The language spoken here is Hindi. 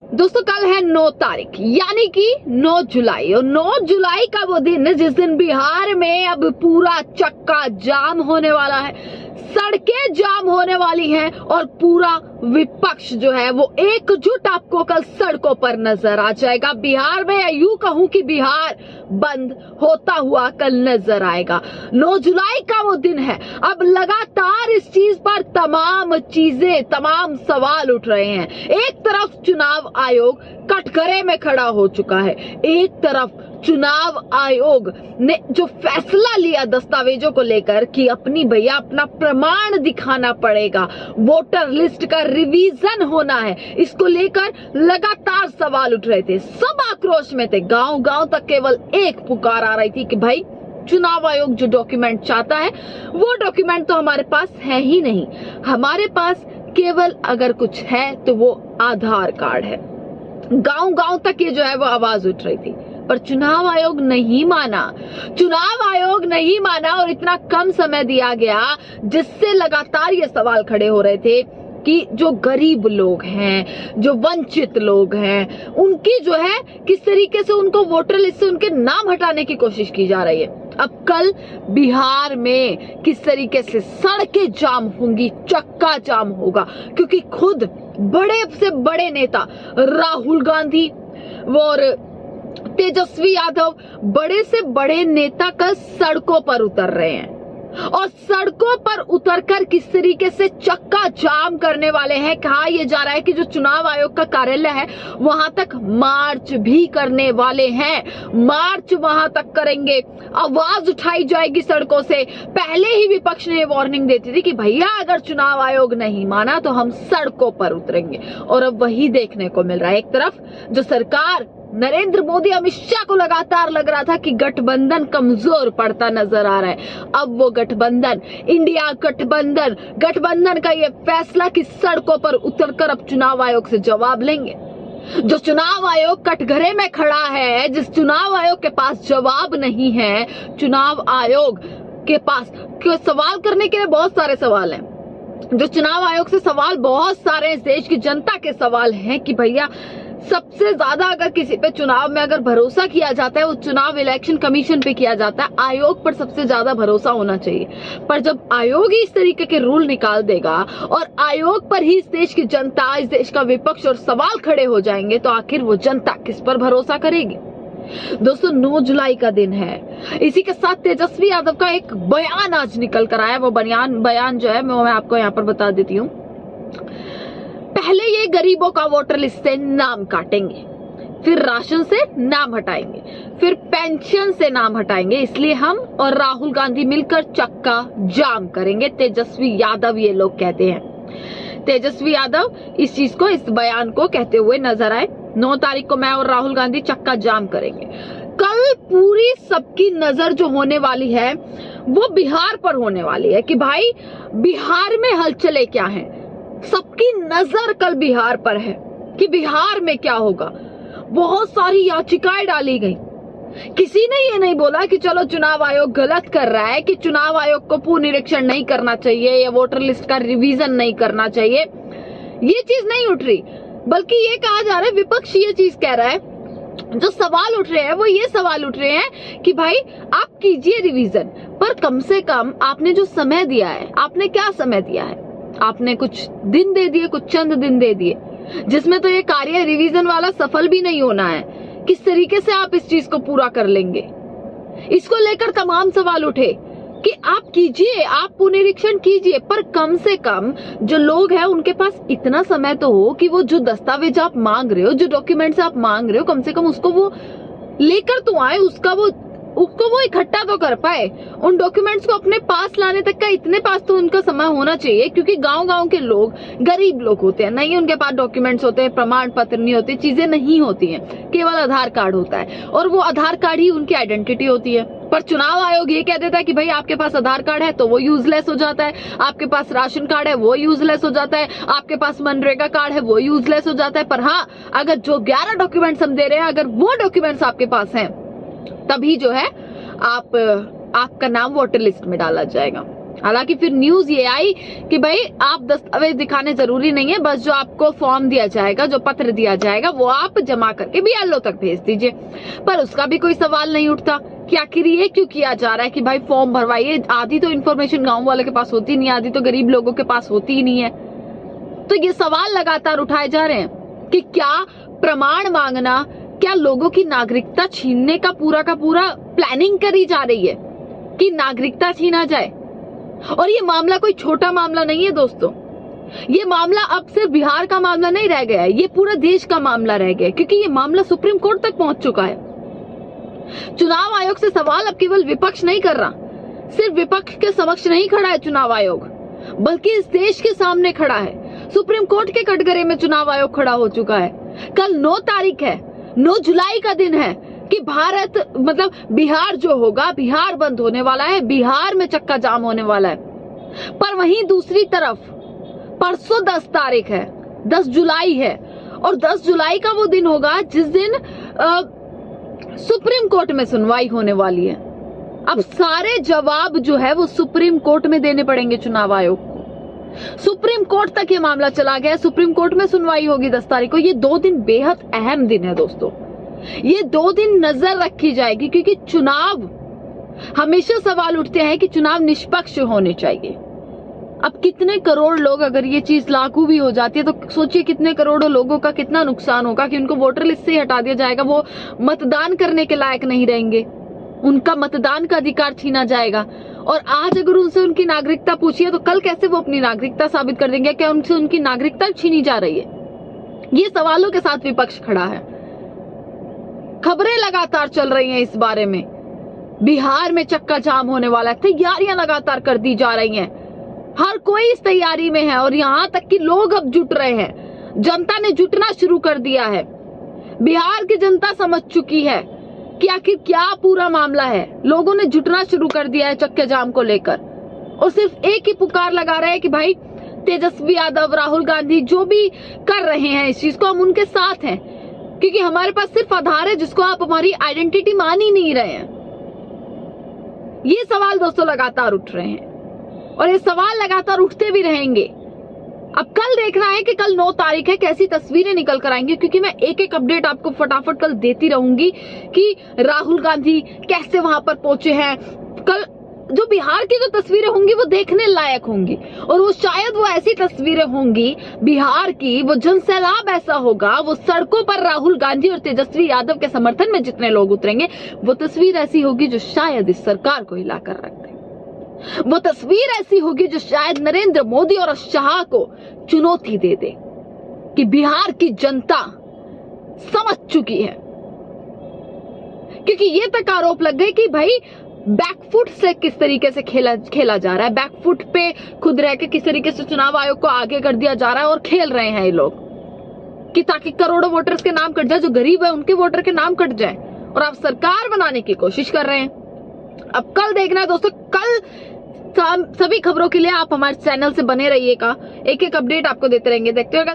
दोस्तों कल है 9 तारीख यानी कि 9 जुलाई और 9 जुलाई का वो दिन है जिस दिन बिहार में अब पूरा चक्का जाम होने वाला है, सड़कें जाम होने वाली हैं और पूरा विपक्ष जो है वो एकजुट आपको कल सड़कों पर नजर आ जाएगा। बिहार में या यूं कहूं कि बिहार बंद होता हुआ कल नजर आएगा। 9 जुलाई का वो दिन है। अब लगातार इस चीज पर तमाम सवाल उठ रहे हैं। एक तरफ चुनाव आयोग कटघरे में खड़ा हो चुका है, एक तरफ चुनाव आयोग ने जो फैसला लिया दस्तावेजों को लेकर कि अपना प्रमाण दिखाना पड़ेगा, वोटर लिस्ट का रिवीजन होना है, इसको लेकर लगातार सवाल उठ रहे थे। सब आक्रोश में थे। गांव-गांव तक केवल एक पुकार आ रही थी कि भाई चुनाव आयोग जो डॉक्यूमेंट चाहता है वो डॉक्यूमेंट तो हमारे पास है ही नहीं, हमारे पास केवल अगर कुछ है तो वो आधार कार्ड है। गांव-गांव तक ये जो है वो आवाज उठ रही थी, पर चुनाव आयोग नहीं माना। चुनाव आयोग नहीं माना और इतना कम समय दिया गया जिससे लगातार ये सवाल खड़े हो रहे थे कि जो गरीब लोग हैं, जो वंचित लोग हैं, उनकी जो है किस तरीके से उनको वोटर लिस्ट से उनके नाम हटाने की कोशिश की जा रही है। अब कल बिहार में किस तरीके से सड़कें जाम होंगी, चक्का जाम होगा, क्योंकि खुद बड़े से बड़े नेता राहुल गांधी और तेजस्वी यादव, बड़े से बड़े नेता कल सड़कों पर उतर रहे हैं और सड़कों पर उतरकर किस तरीके से चक्का जाम करने वाले हैं। कहा यह जा रहा है कि जो चुनाव आयोग का कार्यालय है वहां तक मार्च भी करने वाले हैं, मार्च वहां तक करेंगे, आवाज उठाई जाएगी सड़कों से। पहले ही विपक्ष ने वार्निंग देती थी कि भैया अगर चुनाव आयोग नहीं माना तो हम सड़कों पर उतरेंगे, और अब वही देखने को मिल रहा है। एक तरफ जो सरकार नरेंद्र मोदी अमित शाह को लगातार लग रहा था कि गठबंधन कमजोर पड़ता नजर आ रहा है, अब वो गठबंधन, इंडिया गठबंधन का ये फैसला कि सड़कों पर उतरकर अब चुनाव आयोग से जवाब लेंगे। जो चुनाव आयोग कटघरे में खड़ा है, जिस चुनाव आयोग के पास जवाब नहीं है, चुनाव आयोग के पास सवाल करने के लिए बहुत सारे सवाल हैं। जो चुनाव आयोग से सवाल बहुत सारे इस देश की जनता के सवाल हैं कि भैया सबसे ज्यादा अगर किसी पे चुनाव में अगर भरोसा किया जाता है वो चुनाव इलेक्शन कमीशन पे किया जाता है, आयोग पर सबसे ज्यादा भरोसा होना चाहिए। पर जब आयोग ही इस तरीके के रूल निकाल देगा और आयोग पर ही इस देश की जनता, इस देश का विपक्ष और सवाल खड़े हो जाएंगे तो आखिर वो जनता किस पर भरोसा करेगी। दोस्तों 9 जुलाई का दिन है। इसी के साथ तेजस्वी यादव का एक बयान आज निकल कर आया। वो बयान जो है मैं आपको यहाँ पर बता देती हूँ। पहले ये गरीबों का वोटर लिस्ट से नाम काटेंगे, फिर राशन से नाम हटाएंगे, फिर पेंशन से नाम हटाएंगे, इसलिए हम और राहुल गांधी मिलकर चक्का जाम करेंगे, तेजस्वी यादव ये लोग कहते हैं। तेजस्वी यादव इस चीज को, इस बयान को कहते हुए नजर आए। 9 तारीख को मैं और राहुल गांधी चक्का जाम करेंगे। कल पूरी सबकी नजर जो होने वाली है वो बिहार पर होने वाली है कि भाई बिहार में हलचलें क्या हैं। सबकी नजर कल बिहार पर है कि बिहार में क्या होगा। बहुत सारी याचिकाएं डाली गई। किसी ने ये नहीं बोला कि चलो चुनाव आयोग गलत कर रहा है, कि चुनाव आयोग को पुनरीक्षण नहीं करना चाहिए या वोटर लिस्ट का रिवीजन नहीं करना चाहिए। ये चीज नहीं उठ रही, बल्कि ये कहा जा रहा है, विपक्ष ये चीज कह रहा है, जो सवाल उठ रहे हैं वो ये सवाल उठ रहे हैं कि भाई आप कीजिए रिवीजन, पर कम से कम आपने जो समय दिया है, आपने क्या समय दिया है? आपने कुछ दिन दे दिए, कुछ चंद दिन दे दिए, जिसमें तो ये कार्य रिवीजन वाला सफल भी नहीं होना है। किस तरीके से आप इस चीज को पूरा कर लेंगे? इसको लेकर तमाम सवाल उठे कि आप कीजिए, आप पुनरीक्षण कीजिए, पर कम से कम जो लोग हैं उनके पास इतना समय तो हो कि वो जो दस्तावेज आप मांग रहे हो, जो डॉक्यूमेंट्स आप मांग रहे हो, कम से कम उसको वो लेकर तो आए, उसको वो इकट्ठा तो कर पाए। उन डॉक्यूमेंट्स को अपने पास लाने तक का इतने पास तो उनका समय होना चाहिए, क्योंकि गांव-गांव के लोग गरीब लोग होते हैं, नहीं उनके पास डॉक्यूमेंट्स होते हैं, प्रमाण पत्र नहीं होते, चीजें नहीं होती हैं, केवल आधार कार्ड होता है और वो आधार कार्ड ही उनकी आइडेंटिटी होती है। पर चुनाव आयोग ये कह देता है कि भाई आपके पास आधार कार्ड है तो वो यूजलेस हो जाता है, आपके पास राशन कार्ड है वो यूजलेस हो जाता है, आपके पास मनरेगा कार्ड है वो यूजलेस हो जाता है। पर हाँ, अगर जो 11 डॉक्यूमेंट्स हम दे रहे हैं, अगर वो डॉक्यूमेंट्स आपके पास हैं, तभी जो है आपका नाम वोटर लिस्ट में डाला जाएगा। हालांकि फिर न्यूज ये आई कि भाई आप दस्तावेज दिखाने जरूरी नहीं है, बस जो आपको फॉर्म दिया जाएगा, जो पत्र दिया जाएगा, वो आप जमा करके BLO तक भेज दीजिए। पर उसका भी कोई सवाल नहीं उठता कि आखिर ये क्यों किया जा रहा है कि भाई फॉर्म भरवाइए। आधी तो इन्फॉर्मेशन गाँव वाले के पास होती नहीं, आधी तो गरीब लोगों के पास होती ही नहीं है। तो ये सवाल लगातार उठाए जा रहे हैं कि क्या प्रमाण मांगना, क्या लोगों की नागरिकता छीनने का पूरा प्लानिंग करी जा रही है कि नागरिकता छीना जाए। और ये मामला कोई छोटा मामला नहीं है दोस्तों, ये मामला अब सिर्फ बिहार का मामला नहीं रह गया है, ये पूरा देश का मामला रह गया, क्योंकि ये मामला सुप्रीम कोर्ट तक पहुंच चुका है। चुनाव आयोग से सवाल अब केवल विपक्ष नहीं कर रहा, सिर्फ विपक्ष के समक्ष नहीं खड़ा है चुनाव आयोग, बल्कि इस देश के सामने खड़ा है। सुप्रीम कोर्ट के कटघरे में चुनाव आयोग खड़ा हो चुका है। कल 9 तारीख है, 9 जुलाई का दिन है कि बिहार जो होगा, बिहार बंद होने वाला है, बिहार में चक्का जाम होने वाला है। पर वहीं दूसरी तरफ परसों 10 तारीख है, 10 जुलाई है, और 10 जुलाई का वो दिन होगा जिस दिन सुप्रीम कोर्ट में सुनवाई होने वाली है। अब सारे जवाब जो है वो सुप्रीम कोर्ट में देने पड़ेंगे चुनाव आयोग को। सुप्रीम कोर्ट तक ये मामला चला गया, सुप्रीम कोर्ट में सुनवाई होगी 10 तारीख को। ये 2 दिन बेहद अहम दिन है दोस्तों, ये 2 दिन नजर रखी जाएगी, क्योंकि चुनाव हमेशा सवाल उठते हैं कि चुनाव निष्पक्ष होने चाहिए। अब कितने करोड़ लोग, अगर ये चीज लागू भी हो जाती है तो सोचिए कितने करोड़ों लोगों का कितना नुकसान होगा कि उनको वोटर लिस्ट से हटा दिया जाएगा, वो मतदान करने के लायक नहीं रहेंगे, उनका मतदान का अधिकार छीना जाएगा। और आज अगर उनसे उनकी नागरिकता पूछिए तो कल कैसे वो अपनी नागरिकता साबित कर देंगे? क्या उनसे उनकी नागरिकता छीनी जा रही है? ये सवालों के साथ विपक्ष खड़ा है। खबरें लगातार चल रही हैं इस बारे में, बिहार में चक्का जाम होने वाला है, तैयारियां लगातार कर दी जा रही हैं, हर कोई इस तैयारी में है, और यहां तक कि लोग अब जुट रहे हैं, जनता ने जुटना शुरू कर दिया है। बिहार की जनता समझ चुकी है कि आखिर क्या पूरा मामला है, लोगों ने जुटना शुरू कर दिया है चक्के जाम को लेकर, और सिर्फ एक ही पुकार लगा रहे हैं कि भाई तेजस्वी यादव, राहुल गांधी जो भी कर रहे हैं इस चीज को, हम उनके साथ हैं, क्योंकि हमारे पास सिर्फ आधार है जिसको आप हमारी आइडेंटिटी मान ही नहीं रहे हैं। ये सवाल दोस्तों लगातार उठ रहे हैं, और ये सवाल लगातार उठते भी रहेंगे। अब कल देखना है कि कल 9 तारीख है, कैसी तस्वीरें निकल कर आएंगी, क्योंकि मैं एक अपडेट आपको फटाफट कल देती रहूंगी कि राहुल गांधी कैसे वहां पर पहुंचे हैं। कल जो बिहार की जो तस्वीरें होंगी वो देखने लायक होंगी, और वो शायद वो ऐसी तस्वीरें होंगी बिहार की, वो जनसैलाब ऐसा होगा, वो सड़कों पर राहुल गांधी और तेजस्वी यादव के समर्थन में जितने लोग उतरेंगे, वो तस्वीर ऐसी होगी जो शायद इस सरकार को हिलाकर रख दे। वो तस्वीर ऐसी होगी जो शायद नरेंद्र मोदी और शाह को चुनौती दे दे कि बिहार की जनता समझ चुकी है। क्योंकि ये तक आरोप लग गए कि भाई बैकफुट से किस तरीके से खेला जा रहा है, बैकफुट पे खुद रह के किस तरीके से चुनाव आयोग को आगे कर दिया जा रहा है, और खेल रहे हैं ये लोग कि ताकि करोड़ों वोटर्स के नाम कट जाए, जो गरीब है उनके वोटर के नाम कट जाए, और आप सरकार बनाने की कोशिश कर रहे हैं। अब कल देखना है दोस्तों, कल सभी खबरों के लिए आप हमारे चैनल से बने रहिएगा, एक एक अपडेट आपको देते रहेंगे। देखते रहिएगा।